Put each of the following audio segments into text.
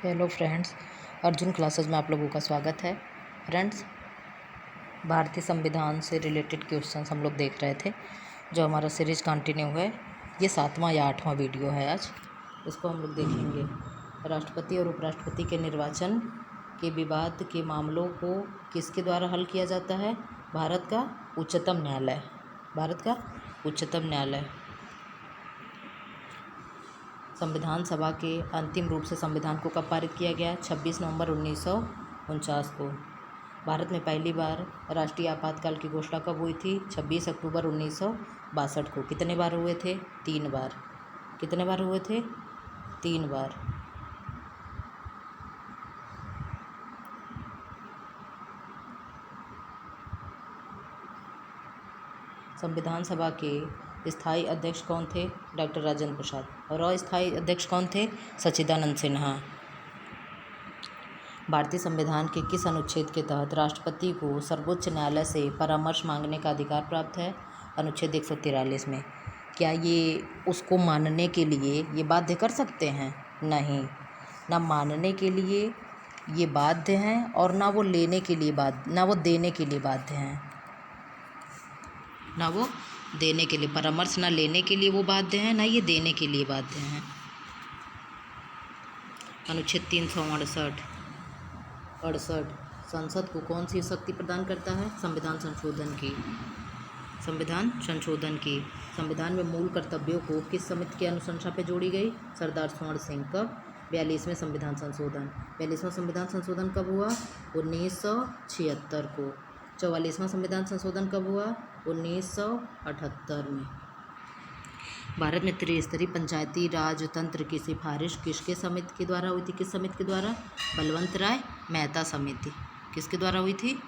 Hello friends, Arjun classes में आप लोगों का स्वागत है। फ्रेंड्स, भारतीय संविधान से रिलेटेड क्वेश्चंस हम लोग देख रहे थे, जो हमारा सीरीज कंटिन्यू है। ये 7वां या 8वां वीडियो है आज। इसको हम लोग देखेंगे। राष्ट्रपति और उपराष्ट्रपति के निर्वाचन के विवाद के मामलों को किसके द्वारा हल किया जाता है? भारत का उच्चतम न्यायालय। भारत का उच्चतम न्यायालय। संविधान सभा के अंतिम रूप से संविधान को कब पारित किया गया? 26 नवंबर 1949 को। भारत में पहली बार राष्ट्रीय आपातकाल की घोषणा कब हुई थी? 26 अक्टूबर 1962 को। कितने बार हुए थे? 3 बार। कितने बार हुए थे? 3 बार। संविधान सभा के स्थायी अध्यक्ष कौन थे? डॉक्टर राजेंद्र प्रसाद। और अस्थायी अध्यक्ष कौन थे? सच्चिदानंद सिन्हा। भारतीय संविधान के किस अनुच्छेद के तहत राष्ट्रपति को सर्वोच्च न्यायालय से परामर्श मांगने का अधिकार प्राप्त है? अनुच्छेद 143 में। क्या ये उसको मानने के लिए ये बाध्य कर सकते हैं? नहीं, ना मानने के लिए ये बाध्य हैं और ना वो लेने के लिए ना वो देने के लिए बाध्य हैं। ना वो देने के लिए, परामर्श ना लेने के लिए वो बाध्य हैं, ना ये देने के लिए बाध्य हैं। अनुच्छेद 368 संसद को कौन सी शक्ति प्रदान करता है? संविधान संशोधन की। संविधान संशोधन की। संविधान में मूल कर्तव्यों को किस समिति की अनुशंसा पे जोड़ी गई? सरदार स्वर्ण सिंह। कब? 42वें संविधान संशोधन। 42वां संविधान संशोधन कब हुआ? 1976 को। 44वां संविधान संशोधन कब हुआ? 1978 में। भारत में त्रिस्तरीय पंचायती राज तंत्र की सिफारिश किसके समिति के द्वारा हुई थी? किस समिति के द्वारा? बलवंत राय मेहता समिति। किसके द्वारा हुई थी?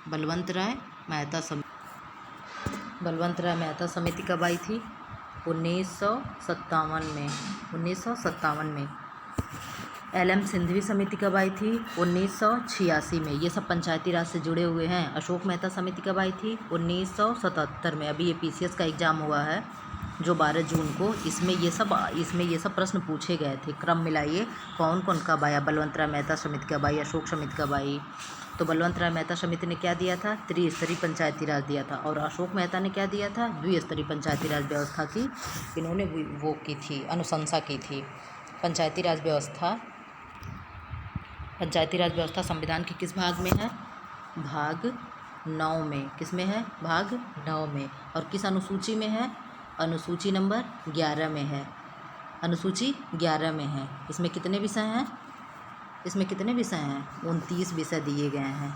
बलवंत राय मेहता समिति। बलवंत राय मेहता समिति कब आई थी? 1957 में। 1957 में। LM सिंघवी समिति कब आई थी? 1986 में। ये सब पंचायती राज से जुड़े हुए हैं। अशोक मेहता समिति कब आई थी? 1977 में। अभी ये PCS का एग्ज़ाम हुआ है जो 12 जून को। इसमें ये सब प्रश्न पूछे गए थे। क्रम मिलाइए, कौन कौन कब आया? बलवंत राय मेहता समिति कब आई? अशोक समिति कब आई? तो बलवंत राय मेहता समिति ने क्या दिया था? त्रिस्तरीय पंचायती राज दिया था। और अशोक मेहता ने क्या दिया था? द्विस्तरीय पंचायती राज व्यवस्था की इन्होंने वो की थी, अनुशंसा की थी। पंचायती राज व्यवस्था संविधान के किस भाग में है? भाग 9 में। किस में है? भाग 9 में। और किस अनुसूची में है? अनुसूची नंबर 11 में है। अनुसूची 11 में है। इसमें कितने विषय हैं? 29 विषय दिए गए हैं।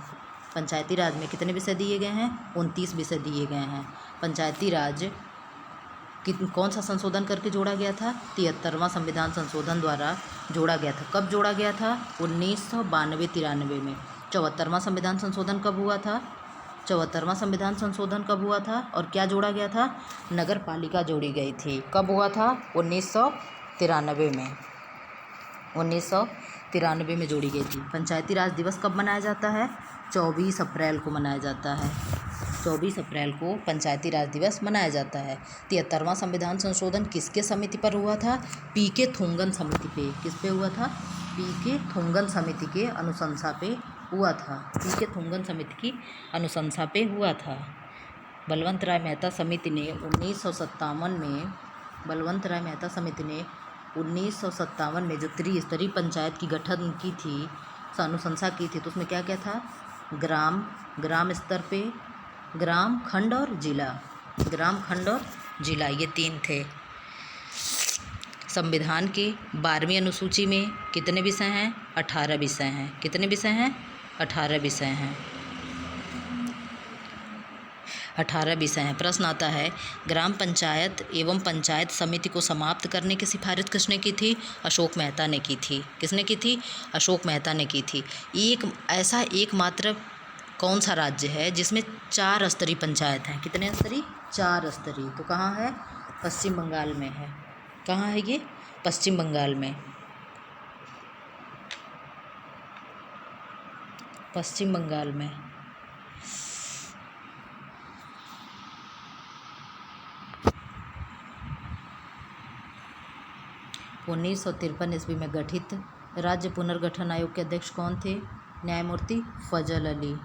पंचायती राज में कितने विषय दिए गए हैं? 29 विषय दिए गए हैं। पंचायती राज कौन सा संशोधन करके जोड़ा गया था? 73वां संविधान संशोधन द्वारा जोड़ा गया था। कब जोड़ा गया था? 1992-93 में। 74वां संविधान संशोधन कब हुआ था? 74वां संविधान संशोधन कब हुआ था और क्या जोड़ा गया था? नगर पालिका जोड़ी गई थी। कब हुआ था? 1993 में। 1993 में जोड़ी गई थी। पंचायती राज दिवस कब मनाया जाता है? 24 अप्रैल को मनाया जाता है। 24 अप्रैल को पंचायती राज दिवस मनाया जाता है। 73वां संविधान संशोधन किसके समिति पर हुआ था? PK थुंगन समिति पे। किस पे हुआ था? PK थुंगन समिति के अनुशंसा पे हुआ था। PK थुंगन समिति की अनुशंसा पे हुआ था। बलवंत राय मेहता समिति ने 1957 में जो त्रिस्तरीय पंचायत की गठन की थी, अनुशंसा की थी, तो उसमें क्या क्या था? ग्राम स्तर पे, ग्राम, खंड और जिला। ग्राम, खंड और जिला, ये 3 थे। संविधान की 12वीं अनुसूची में कितने विषय हैं? 18 विषय हैं। कितने विषय हैं? 18 विषय हैं। 18 विषय हैं। प्रश्न आता है, ग्राम पंचायत एवं पंचायत समिति को समाप्त करने की सिफारिश किसने की थी? अशोक मेहता ने की थी। किसने की थी? अशोक मेहता ने की थी। ऐसा एकमात्र कौन सा राज्य है जिसमें 4 स्तरीय पंचायत हैं? कितने स्तरीय? 4 स्तरीय। तो कहाँ है? पश्चिम बंगाल में है। कहाँ है ये? पश्चिम बंगाल में। पश्चिम बंगाल में। 1953 ईस्वी में गठित राज्य पुनर्गठन आयोग के अध्यक्ष कौन थे? न्यायमूर्ति फजल अली।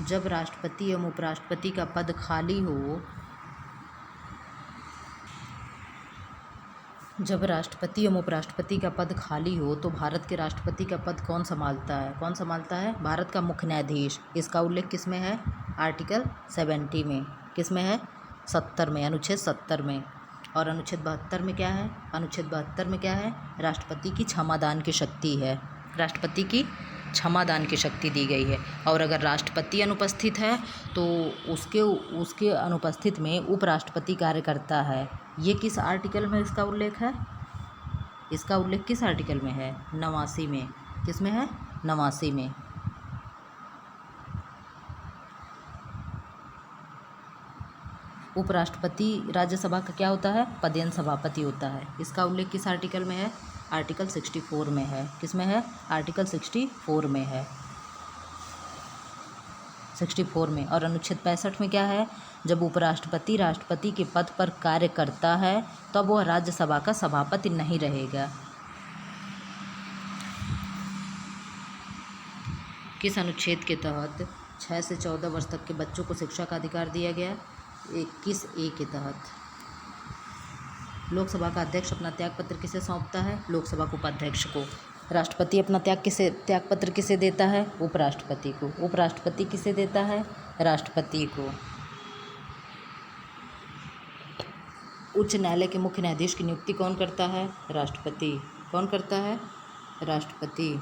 जब राष्ट्रपति एवं उपराष्ट्रपति का पद खाली हो, जब राष्ट्रपति एवं उपराष्ट्रपति का पद खाली हो तो भारत के राष्ट्रपति का पद कौन संभालता है? कौन संभालता है? भारत का मुख्य न्यायाधीश। इसका उल्लेख किस में है? आर्टिकल 70 में। किस में है? 70 में, अनुच्छेद 70 में। और अनुच्छेद 72 में क्या है? अनुच्छेद 72 में क्या है? राष्ट्रपति की क्षमादान की शक्ति है। राष्ट्रपति की क्षमादान की शक्ति दी गई है। और अगर राष्ट्रपति अनुपस्थित है तो उसके अनुपस्थित में उपराष्ट्रपति कार्य करता है। ये किस आर्टिकल में इसका उल्लेख है? इसका उल्लेख किस आर्टिकल में है? 89 में। किस में है? 89 में। उपराष्ट्रपति राज्यसभा का क्या होता है? पदेन सभापति होता है। इसका उल्लेख किस आर्टिकल में है? आर्टिकल 64 में है। किस में है? आर्टिकल 64 में है। 64 में। और अनुच्छेद 65 में क्या है? जब उपराष्ट्रपति राष्ट्रपति के पद पर कार्य करता है तब वह राज्यसभा का सभापति नहीं रहेगा। किस अनुच्छेद के तहत 6 से 14 वर्ष तक के बच्चों को शिक्षा का अधिकार दिया गया? 21A के तहत। लोकसभा का अध्यक्ष अपना त्यागपत्र किसे सौंपता है? लोकसभा के उपाध्यक्ष को। राष्ट्रपति अपना त्यागपत्र किसे देता है? उपराष्ट्रपति को। उपराष्ट्रपति किसे देता है? राष्ट्रपति को। उच्च न्यायालय के मुख्य न्यायाधीश की नियुक्ति कौन करता है? राष्ट्रपति। कौन करता है? राष्ट्रपति।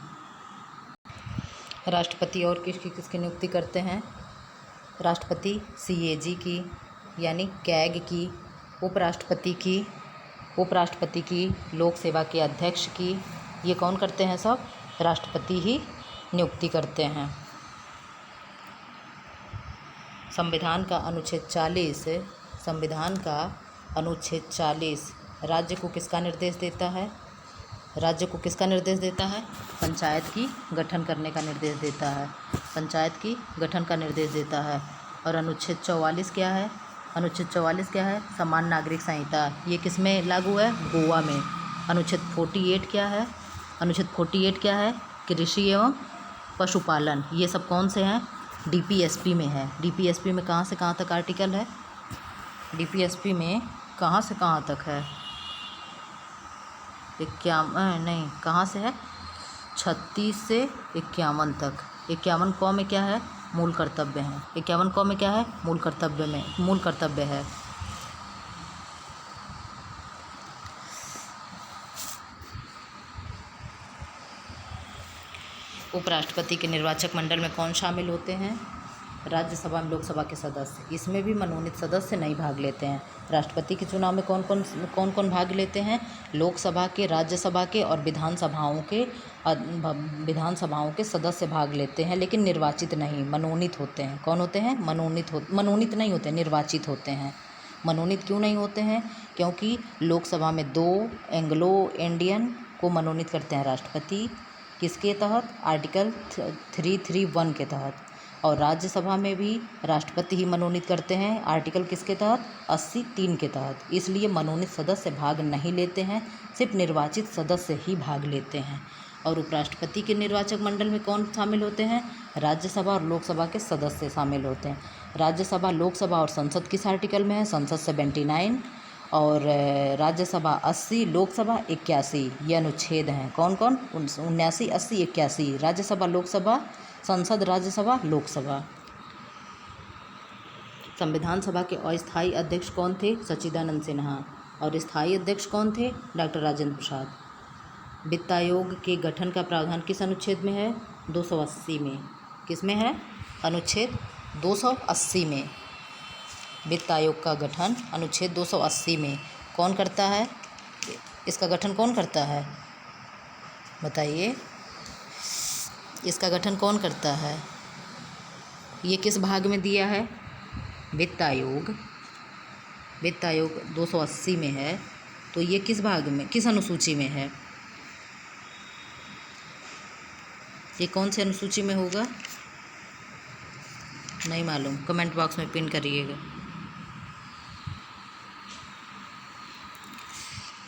राष्ट्रपति और किसकी नियुक्ति करते हैं? राष्ट्रपति CAG की यानी कैग की, उपराष्ट्रपति की, लोक सेवा के अध्यक्ष की। ये कौन करते हैं? सब राष्ट्रपति ही नियुक्ति करते हैं। संविधान का अनुच्छेद 40 राज्य को किसका निर्देश देता है? राज्य को किसका निर्देश देता है? पंचायत की गठन करने का निर्देश देता है। पंचायत की गठन का निर्देश देता है। और अनुच्छेद 44 क्या है? अनुच्छेद 44 क्या है? समान नागरिक संहिता। ये किस में लागू है? गोवा में। अनुच्छेद 48 क्या है? अनुच्छेद 48 क्या है? कृषि एवं पशुपालन। ये सब कौन से हैं? DPSP में है। DPSP में कहाँ से कहाँ तक आर्टिकल है? DPSP में कहाँ से कहाँ तक है? 51 से है 36 से 51 तक। 51 क में क्या है? मूल कर्तव्य है। 51 क में क्या है? मूल कर्तव्य है। उपराष्ट्रपति के निर्वाचक मंडल में कौन शामिल होते हैं? राज्यसभा में लोकसभा के सदस्य। इसमें भी मनोनीत सदस्य नहीं भाग लेते हैं। राष्ट्रपति के चुनाव में कौन कौन भाग लेते हैं? लोकसभा के, राज्यसभा के और विधानसभाओं के सदस्य भाग लेते हैं, लेकिन निर्वाचित नहीं, मनोनीत होते हैं। कौन होते हैं? मनोनीत नहीं होते, निर्वाचित होते हैं। मनोनीत क्यों नहीं होते हैं? क्योंकि लोकसभा में 2 एंग्लो इंडियन को मनोनीत करते हैं राष्ट्रपति। किसके तहत? आर्टिकल 331 के तहत। और राज्यसभा में भी राष्ट्रपति ही मनोनीत करते हैं। आर्टिकल किसके तहत? 80(3) के तहत। इसलिए मनोनीत सदस्य भाग नहीं लेते हैं, सिर्फ निर्वाचित सदस्य ही भाग लेते हैं। और उपराष्ट्रपति के निर्वाचक मंडल में कौन शामिल होते हैं? राज्यसभा और लोकसभा के सदस्य शामिल होते हैं। राज्यसभा, लोकसभा और संसद किस आर्टिकल में है? संसद 79 और राज्यसभा 80, लोकसभा 81। ये अनुच्छेद हैं। कौन कौन? 79, 80, 81। राज्यसभा, लोकसभा, संसद, राज्यसभा, लोकसभा। संविधान सभा के अस्थायी अध्यक्ष कौन थे? सच्चिदानंद सिन्हा। और स्थायी अध्यक्ष कौन थे? डॉक्टर राजेंद्र प्रसाद। वित्त आयोग के गठन का प्रावधान किस अनुच्छेद में है? 280 में। किस में है? अनुच्छेद 280 में। वित्त आयोग का गठन अनुच्छेद 280 में कौन करता है? इसका गठन कौन करता है? बताइए, इसका गठन कौन करता है? ये किस भाग में दिया है? वित्त आयोग 280 में है, तो ये किस भाग में, किस अनुसूची में है? ये कौन से अनुसूची में होगा? नहीं मालूम, कमेंट बॉक्स में पिन करिएगा।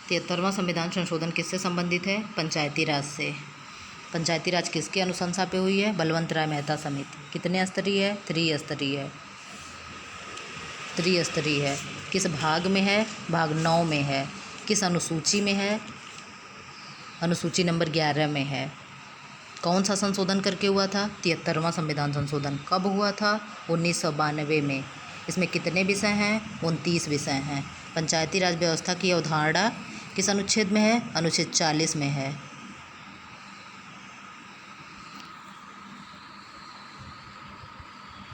73वां संविधान संशोधन किससे संबंधित है? पंचायती राज से। पंचायती राज किसकी अनुशंसा पे हुई है? बलवंत राय मेहता समिति। कितने स्तरीय है? त्रिस्तरीय है। किस भाग में है? भाग 9 में है। किस अनुसूची में है? अनुसूची नंबर 11 में है। कौन सा संशोधन करके हुआ था? 73वां संविधान संशोधन। कब हुआ था? 1992 में। इसमें कितने विषय हैं? 29 विषय हैं। पंचायती राज व्यवस्था की अवधारणा किस अनुच्छेद में है? अनुच्छेद 40 में है।